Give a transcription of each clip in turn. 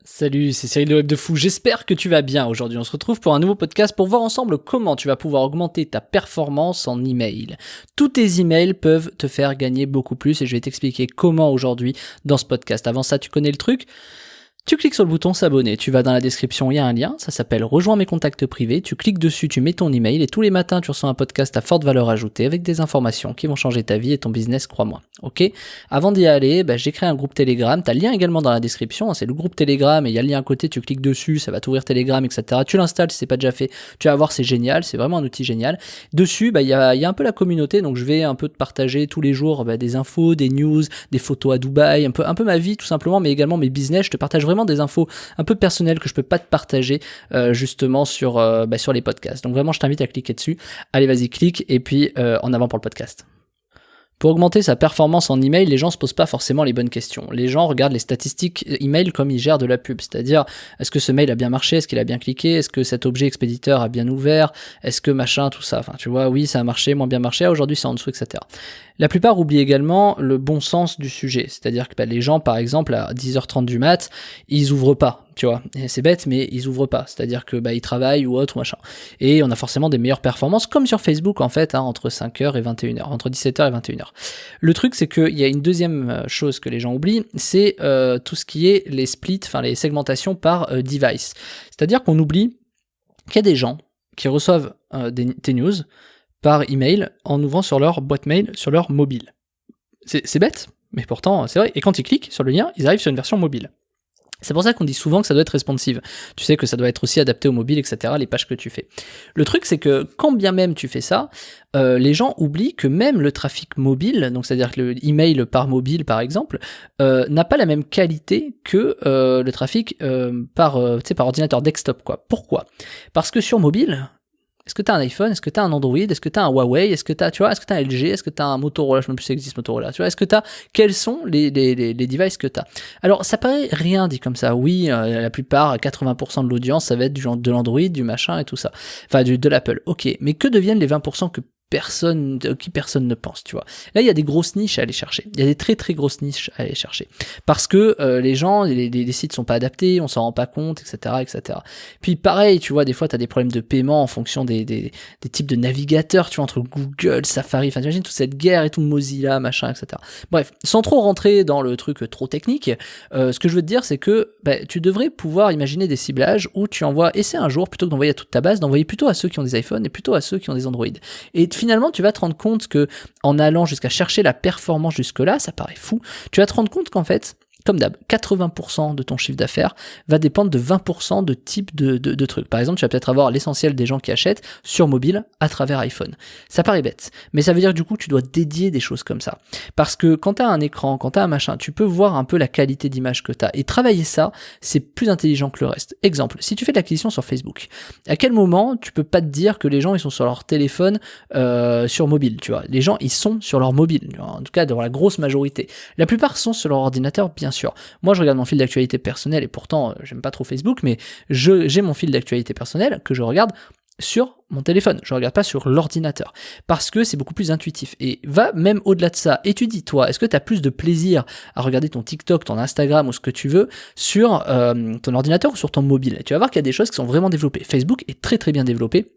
Salut, c'est Cyril de Web de Fou, j'espère que tu vas bien. Aujourd'hui on se retrouve pour un nouveau podcast pour voir ensemble comment tu vas pouvoir augmenter ta performance en email. Tous tes emails peuvent te faire gagner beaucoup plus et je vais t'expliquer comment aujourd'hui dans ce podcast. Avant ça, tu connais le truc ? Tu cliques sur le bouton s'abonner, tu vas dans la description, il y a un lien, ça s'appelle rejoins mes contacts privés, tu cliques dessus, tu mets ton email et tous les matins tu reçois un podcast à forte valeur ajoutée avec des informations qui vont changer ta vie et ton business, crois-moi. Ok ? Avant d'y aller, j'ai créé un groupe Telegram, t'as le lien également dans la description, c'est le groupe Telegram et il y a le lien à côté, tu cliques dessus, ça va t'ouvrir Telegram, etc. Tu l'installes si c'est pas déjà fait, tu vas voir, c'est génial, c'est vraiment un outil génial. Dessus, il y a un peu la communauté, donc je vais un peu te partager tous les jours des infos, des news, des photos à Dubaï, un peu ma vie tout simplement, mais également mes business, je te partage vraiment des infos un peu personnelles que je peux pas te partager justement sur les podcasts. Donc vraiment, je t'invite à cliquer dessus. Allez, vas-y, clique et puis en avant pour le podcast. Pour augmenter sa performance en email, les gens se posent pas forcément les bonnes questions. Les gens regardent les statistiques email comme ils gèrent de la pub, c'est-à-dire est-ce que ce mail a bien marché, est-ce qu'il a bien cliqué, est-ce que cet objet expéditeur a bien ouvert, est-ce que machin, tout ça. Enfin, tu vois, oui, ça a marché, moins bien marché, aujourd'hui c'est en dessous, etc. La plupart oublient également le bon sens du sujet, c'est-à-dire que les gens, par exemple, à 10h30 du mat, ils ouvrent pas, tu vois. Et c'est bête, mais ils ouvrent pas, c'est-à-dire que ils travaillent ou autre, machin. Et on a forcément des meilleures performances, comme sur Facebook en fait, entre 5h et 21h, entre 17h et 21h. Le truc, c'est qu'il y a une deuxième chose que les gens oublient, c'est tout ce qui est les splits, enfin les segmentations par device. C'est-à-dire qu'on oublie qu'il y a des gens qui reçoivent tes news par email en ouvrant sur leur boîte mail, sur leur mobile. C'est bête, mais pourtant c'est vrai. Et quand ils cliquent sur le lien, ils arrivent sur une version mobile. C'est pour ça qu'on dit souvent que ça doit être responsive. Tu sais que ça doit être aussi adapté au mobile, etc., les pages que tu fais. Le truc, c'est que quand bien même tu fais ça, les gens oublient que même le trafic mobile, donc c'est-à-dire que le email par mobile, par exemple, n'a pas la même qualité que le trafic par ordinateur desktop, quoi. Pourquoi ? Parce que sur mobile, est-ce que tu as un iPhone? Est-ce que tu as un Android? Est-ce que tu as un Huawei? Est-ce que tu as un LG? Est-ce que tu as un Motorola? Je ne sais même plus si ça existe Motorola. Tu vois, est-ce que tu as quels sont les devices que tu as? Alors, ça paraît rien dit comme ça. Oui, la plupart, 80% de l'audience, ça va être de l'Android, du machin et tout ça. Enfin, de l'Apple. OK, mais que deviennent les 20% qui personne ne pense, tu vois. Là, il y a des grosses niches à aller chercher. Il y a des très très grosses niches à aller chercher. Parce que les gens, les sites sont pas adaptés, on s'en rend pas compte, etc., etc. Puis pareil, tu vois, des fois, tu as des problèmes de paiement en fonction des types de navigateurs, tu vois, entre Google, Safari, enfin, t'imagines toute cette guerre et tout, Mozilla, machin, etc. Bref, sans trop rentrer dans le truc trop technique, ce que je veux te dire, c'est que tu devrais pouvoir imaginer des ciblages où tu envoies, essaie un jour, plutôt que d'envoyer à toute ta base, d'envoyer plutôt à ceux qui ont des iPhones et plutôt à ceux qui ont des Android. Et finalement, tu vas te rendre compte que en allant jusqu'à chercher la performance jusque-là, ça paraît fou, tu vas te rendre compte qu'en fait, comme d'hab, 80% de ton chiffre d'affaires va dépendre de 20% de type de trucs. Par exemple, tu vas peut-être avoir l'essentiel des gens qui achètent sur mobile à travers iPhone. Ça paraît bête, mais ça veut dire que du coup, tu dois dédier des choses comme ça. Parce que quand tu as un écran, quand tu as un machin, tu peux voir un peu la qualité d'image que tu as. Et travailler ça, c'est plus intelligent que le reste. Exemple, si tu fais de l'acquisition sur Facebook, à quel moment tu peux pas te dire que les gens ils sont sur leur téléphone sur mobile, tu vois. Les gens, ils sont sur leur mobile, en tout cas dans la grosse majorité. La plupart sont sur leur ordinateur, bien sûr. Moi, je regarde mon fil d'actualité personnel et pourtant, j'aime pas trop Facebook, mais j'ai mon fil d'actualité personnel que je regarde sur mon téléphone, je regarde pas sur l'ordinateur, parce que c'est beaucoup plus intuitif, et va même au-delà de ça, étudie toi, est-ce que tu as plus de plaisir à regarder ton TikTok, ton Instagram ou ce que tu veux sur ton ordinateur ou sur ton mobile? Tu vas voir qu'il y a des choses qui sont vraiment développées. Facebook est très très bien développé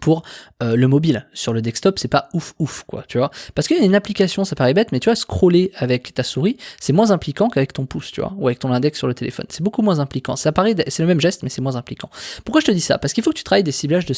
pour le mobile. Sur le desktop, c'est pas ouf quoi, tu vois, parce qu'il y a une application, ça paraît bête, mais tu vois, scroller avec ta souris, c'est moins impliquant qu'avec ton pouce, tu vois, ou avec ton index sur le téléphone, c'est beaucoup moins impliquant, ça paraît, c'est le même geste, mais c'est moins impliquant. Pourquoi je te dis ça? Parce qu'il faut que tu travailles des ciblages de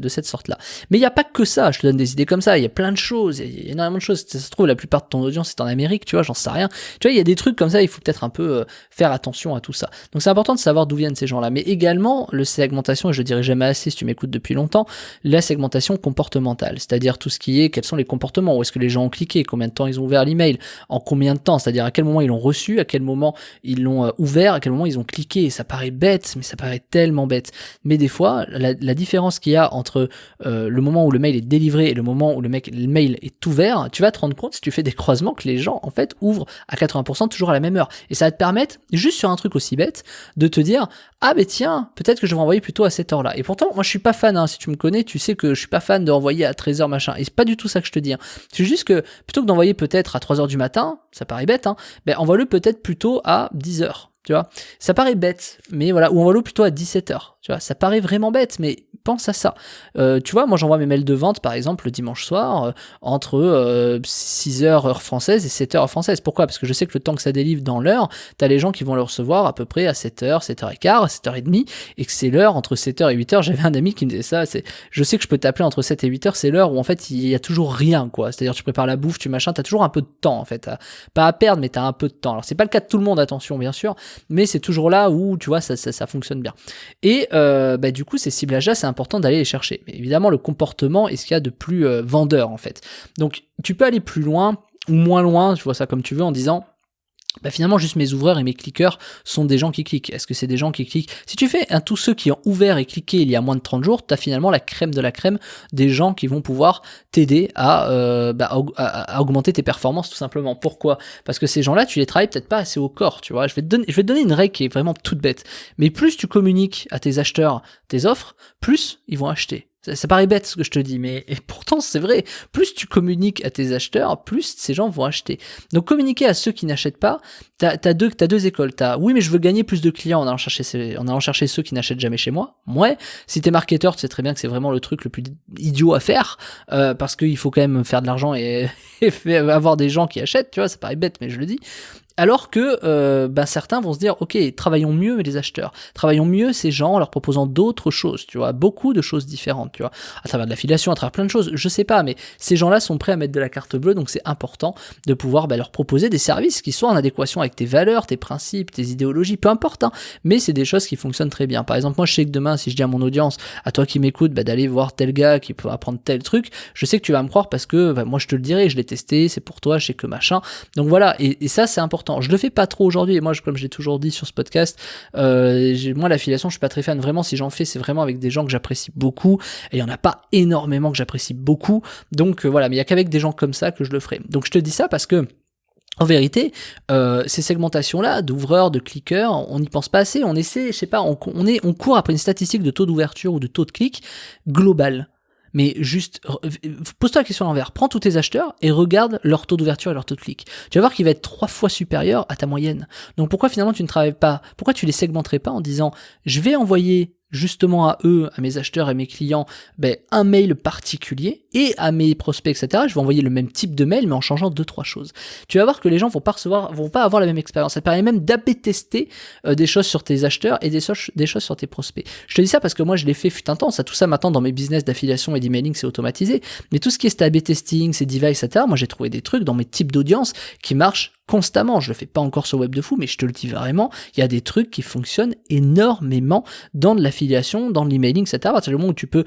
cette sorte-là, mais il n'y a pas que ça, je te donne des idées comme ça, il y a plein de choses, il y a énormément de choses, ça se trouve, la plupart de ton audience est en Amérique, tu vois, j'en sais rien, tu vois, il y a des trucs comme ça, il faut peut-être un peu faire attention à tout ça, donc c'est important de savoir d'où viennent ces gens-là, mais également, le segmentation, et je le dirai jamais assez si tu m'écoutes depuis longtemps, la segmentation comportementale, c'est-à-dire tout ce qui est quels sont les comportements, où est-ce que les gens ont cliqué, combien de temps ils ont ouvert l'email, en combien de temps, c'est-à-dire à quel moment ils l'ont reçu, à quel moment ils l'ont ouvert, à quel moment ils ont cliqué. Et ça paraît bête, mais ça paraît tellement bête. Mais des fois, la différence qu'il y a entre le moment où le mail est délivré et le moment où le mail est ouvert, tu vas te rendre compte si tu fais des croisements que les gens en fait ouvrent à 80% toujours à la même heure. Et ça va te permettre, juste sur un truc aussi bête, de te dire ah mais tiens, peut-être que je vais envoyer plutôt à cette heure-là. Et pourtant, moi je suis pas fan, si tu me connais, tu sais que je suis pas fan de envoyer à 13h machin, et c'est pas du tout ça que je te dis, c'est juste que plutôt que d'envoyer peut-être à 3h du matin, ça paraît bête, envoie-le peut-être plutôt à 10h, tu vois. Ça paraît bête, mais voilà, ou envoie-le plutôt à 17h, tu vois. Ça paraît vraiment bête, mais pense à ça. Tu vois, moi j'envoie mes mails de vente par exemple le dimanche soir entre 6h heure française et 7h heure française. Pourquoi ? Parce que je sais que le temps que ça délivre dans l'heure, t'as les gens qui vont le recevoir à peu près à 7h, 7h15, 7h30, et que c'est l'heure entre 7h et 8h. J'avais un ami qui me disait ça, je sais que je peux t'appeler entre 7 et 8h, c'est l'heure où en fait il y a toujours rien, quoi. C'est-à-dire tu prépares la bouffe, tu machin, t'as toujours un peu de temps en fait. Pas à perdre, mais t'as un peu de temps. Alors c'est pas le cas de tout le monde, attention bien sûr, mais c'est toujours là où tu vois ça fonctionne bien. Et du coup ces ciblages-là, c'est important d'aller les chercher. Mais évidemment le comportement est ce qu'il y a de plus vendeur en fait. Donc tu peux aller plus loin ou moins loin, tu vois ça comme tu veux, en disant finalement juste mes ouvreurs et mes cliqueurs sont des gens qui cliquent. Est-ce que c'est des gens qui cliquent ? Si tu fais tous ceux qui ont ouvert et cliqué il y a moins de 30 jours, tu as finalement la crème de la crème des gens qui vont pouvoir t'aider à augmenter tes performances tout simplement. Pourquoi ? Parce que ces gens-là, tu les travailles peut-être pas assez au corps, tu vois. Je vais te donner une règle qui est vraiment toute bête. Mais plus tu communiques à tes acheteurs tes offres, plus ils vont acheter. Ça paraît bête ce que je te dis, mais pourtant c'est vrai. Plus tu communiques à tes acheteurs, plus ces gens vont acheter. Donc communiquer à ceux qui n'achètent pas, t'as deux écoles. Oui, mais je veux gagner plus de clients en allant chercher ceux qui n'achètent jamais chez moi. Ouais, si t'es marketeur, tu sais très bien que c'est vraiment le truc le plus idiot à faire, parce qu'il faut quand même faire de l'argent et avoir des gens qui achètent, tu vois, ça paraît bête, mais je le dis. Alors que certains vont se dire ok, travaillons mieux les acheteurs, travaillons mieux ces gens en leur proposant d'autres choses, tu vois, beaucoup de choses différentes, tu vois, à travers de l'affiliation, à travers plein de choses, je sais pas, mais ces gens-là sont prêts à mettre de la carte bleue, donc c'est important de pouvoir leur proposer des services qui soient en adéquation avec tes valeurs, tes principes, tes idéologies, peu importe, hein, mais c'est des choses qui fonctionnent très bien. Par exemple, moi je sais que demain, si je dis à mon audience, à toi qui m'écoutes, d'aller voir tel gars qui peut apprendre tel truc, je sais que tu vas me croire parce que moi je te le dirai, je l'ai testé, c'est pour toi, je sais que machin, donc voilà, et ça c'est important. Je le fais pas trop aujourd'hui, et moi comme j'ai toujours dit sur ce podcast, moi l'affiliation je suis pas très fan, vraiment si j'en fais c'est vraiment avec des gens que j'apprécie beaucoup, et il y en a pas énormément que j'apprécie beaucoup, donc voilà, mais il y a qu'avec des gens comme ça que je le ferai. Donc je te dis ça parce que en vérité, ces segmentations-là, d'ouvreurs, de cliqueurs, on n'y pense pas assez, on essaie, je sais pas, on court après une statistique de taux d'ouverture ou de taux de clic global. Mais juste, pose-toi la question à l'envers. Prends tous tes acheteurs et regarde leur taux d'ouverture et leur taux de clic. Tu vas voir qu'il va être 3 fois supérieur à ta moyenne. Donc pourquoi finalement tu ne travailles pas, pourquoi tu les segmenterais pas en disant, je vais envoyer justement à eux, à mes acheteurs et mes clients, un mail particulier, et à mes prospects, etc., je vais envoyer le même type de mail, mais en changeant 2-3 choses. Tu vas voir que les gens vont pas avoir la même expérience. Ça te permet même d'ab-tester des choses sur tes acheteurs et des choses sur tes prospects. Je te dis ça parce que moi, je l'ai fait fut un temps. Ça, tout ça, maintenant, dans mes business d'affiliation et d'emailing, c'est automatisé. Mais tout ce qui est A/B testing, c'est device, etc., moi, j'ai trouvé des trucs dans mes types d'audience qui marchent constamment. Je le fais pas encore sur Web de Fou, mais je te le dis vraiment, il y a des trucs qui fonctionnent énormément dans de l'affiliation, dans l'emailing, etc. À partir du moment où tu peux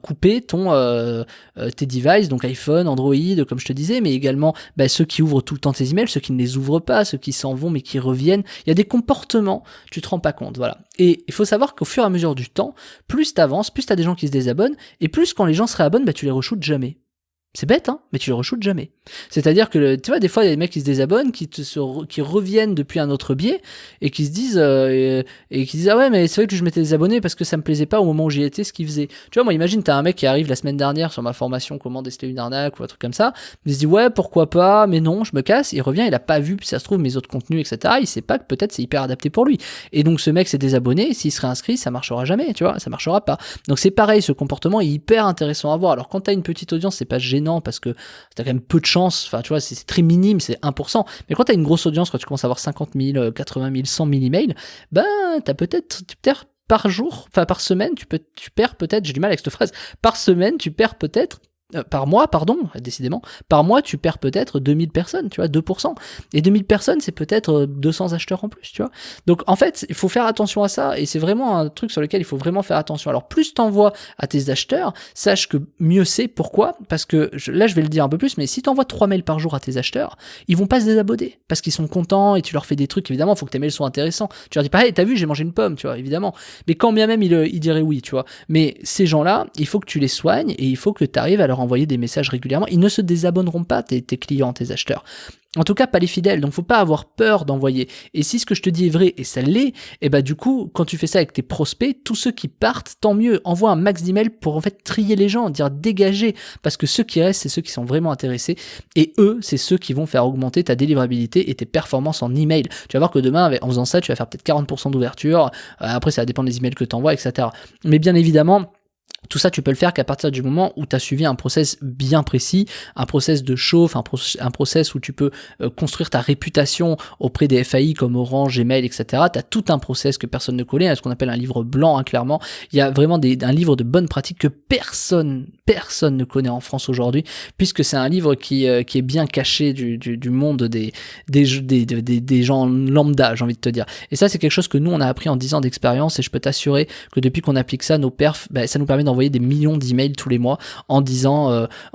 couper tes devices, donc iPhone, Android, comme je te disais, mais également ceux qui ouvrent tout le temps tes emails, ceux qui ne les ouvrent pas, ceux qui s'en vont mais qui reviennent. Il y a des comportements, tu te rends pas compte, voilà. Et il faut savoir qu'au fur et à mesure du temps, plus t'avances, plus t'as des gens qui se désabonnent, et plus quand les gens se réabonnent, tu les re-shootes jamais. C'est bête, hein, mais tu les re-shootes jamais. C'est-à-dire que, tu vois, des fois, il y a des mecs qui se désabonnent, qui reviennent depuis un autre biais, et qui se disent, ah ouais, mais c'est vrai que je m'étais désabonné parce que ça me plaisait pas au moment où j'y étais, ce qu'ils faisaient. Tu vois, moi, imagine, t'as un mec qui arrive la semaine dernière sur ma formation, comment déceler une arnaque, ou un truc comme ça, il se dit, ouais, pourquoi pas, mais non, je me casse, il revient, il a pas vu, puis ça se trouve, mes autres contenus, etc., il sait pas que peut-être c'est hyper adapté pour lui. Et donc, ce mec s'est désabonné, s'il se réinscrit, ça marchera jamais, tu vois, ça marchera pas. Donc, c'est pareil, ce comportement est hyper intéressant à voir. Alors, quand t'as une petite audience, c'est pas gênant parce que t'as quand même peu de chance, enfin tu vois, c'est très minime, c'est 1%, mais quand t'as une grosse audience, quand tu commences à avoir 50 000, 80 000, 100 000 emails, t'as peut-être par jour, enfin par semaine, tu perds peut-être, j'ai du mal avec cette phrase, par semaine tu perds peut-être, par mois, pardon, décidément, par mois tu perds peut-être 2000 personnes, tu vois, 2%. Et 2000 personnes, c'est peut-être 200 acheteurs en plus, tu vois. Donc en fait, il faut faire attention à ça, et c'est vraiment un truc sur lequel il faut vraiment faire attention. Alors plus t'envoies à tes acheteurs, sache que mieux c'est. Pourquoi ? Parce que, là je vais le dire un peu plus, mais si t'envoies 3 mails par jour à tes acheteurs, ils vont pas se désabonner, parce qu'ils sont contents, et tu leur fais des trucs, évidemment, il faut que tes mails soient intéressants. Tu leur dis pas, hey, t'as vu, j'ai mangé une pomme, tu vois, évidemment. Mais quand bien même ils diraient oui, tu vois. Mais ces gens-là, il faut que tu les soignes, et il faut que tu arrives à leur envoyer des messages régulièrement. Ils ne se désabonneront pas, tes clients, tes acheteurs. En tout cas, pas les fidèles. Donc, faut pas avoir peur d'envoyer. Et si ce que je te dis est vrai, et ça l'est, et bah, du coup, quand tu fais ça avec tes prospects, tous ceux qui partent, tant mieux. Envoie un max d'emails pour, en fait, trier les gens, dire dégager. Parce que ceux qui restent, c'est ceux qui sont vraiment intéressés. Et eux, c'est ceux qui vont faire augmenter ta délivrabilité et tes performances en email. Tu vas voir que demain, en faisant ça, tu vas faire peut-être 40% d'ouverture. Après, ça va dépendre des emails que tu envoies, etc. Mais bien évidemment, tout ça, tu peux le faire qu'à partir du moment où tu as suivi un process bien précis, un process de chauffe, un process où tu peux construire ta réputation auprès des FAI comme Orange, Gmail, etc. Tu as tout un process que personne ne connaît, ce qu'on appelle un livre blanc, hein, clairement. Il y a vraiment un livre de bonnes pratiques que personne ne connaît en France aujourd'hui, puisque c'est un livre qui est bien caché du monde des gens lambda, j'ai envie de te dire. Et ça, c'est quelque chose que nous, on a appris en 10 ans d'expérience, et je peux t'assurer que depuis qu'on applique ça, nos perfs, ça nous permet d'envoyer des millions d'emails tous les mois en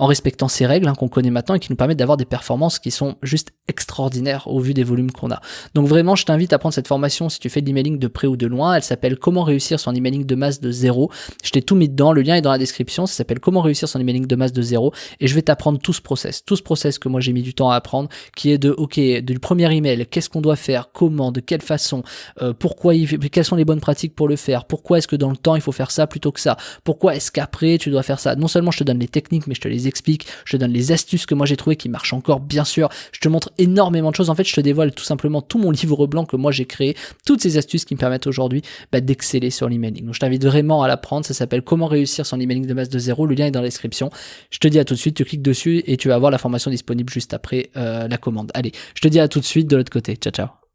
respectant ces règles, hein, qu'on connaît maintenant et qui nous permettent d'avoir des performances qui sont juste extraordinaires au vu des volumes qu'on a. Donc vraiment, je t'invite à prendre cette formation si tu fais de l'emailing de près ou de loin. Elle s'appelle Comment réussir son emailing de masse de zéro. Je t'ai tout mis dedans, le lien est dans la description. Ça s'appelle Comment réussir son emailing de masse de zéro, et je vais t'apprendre tout ce process que moi j'ai mis du temps à apprendre, qui est du premier email, qu'est-ce qu'on doit faire, comment, de quelle façon, quelles sont les bonnes pratiques pour le faire, pourquoi est-ce que dans le temps il faut faire ça plutôt que ça, pourquoi est-ce qu'après tu dois faire ça. Non seulement je te donne les techniques, mais je te les explique, je te donne les astuces que moi j'ai trouvées qui marchent encore, bien sûr, je te montre énormément de choses. En fait, je te dévoile tout simplement tout mon livre blanc que moi j'ai créé, toutes ces astuces qui me permettent aujourd'hui d'exceller sur l'emailing. Donc je t'invite vraiment à l'apprendre, ça s'appelle Comment réussir son emailing de masse de zéro, le lien est dans la description. Je te dis à tout de suite, tu cliques dessus et tu vas avoir la formation disponible juste après la commande. Allez, je te dis à tout de suite de l'autre côté, ciao ciao.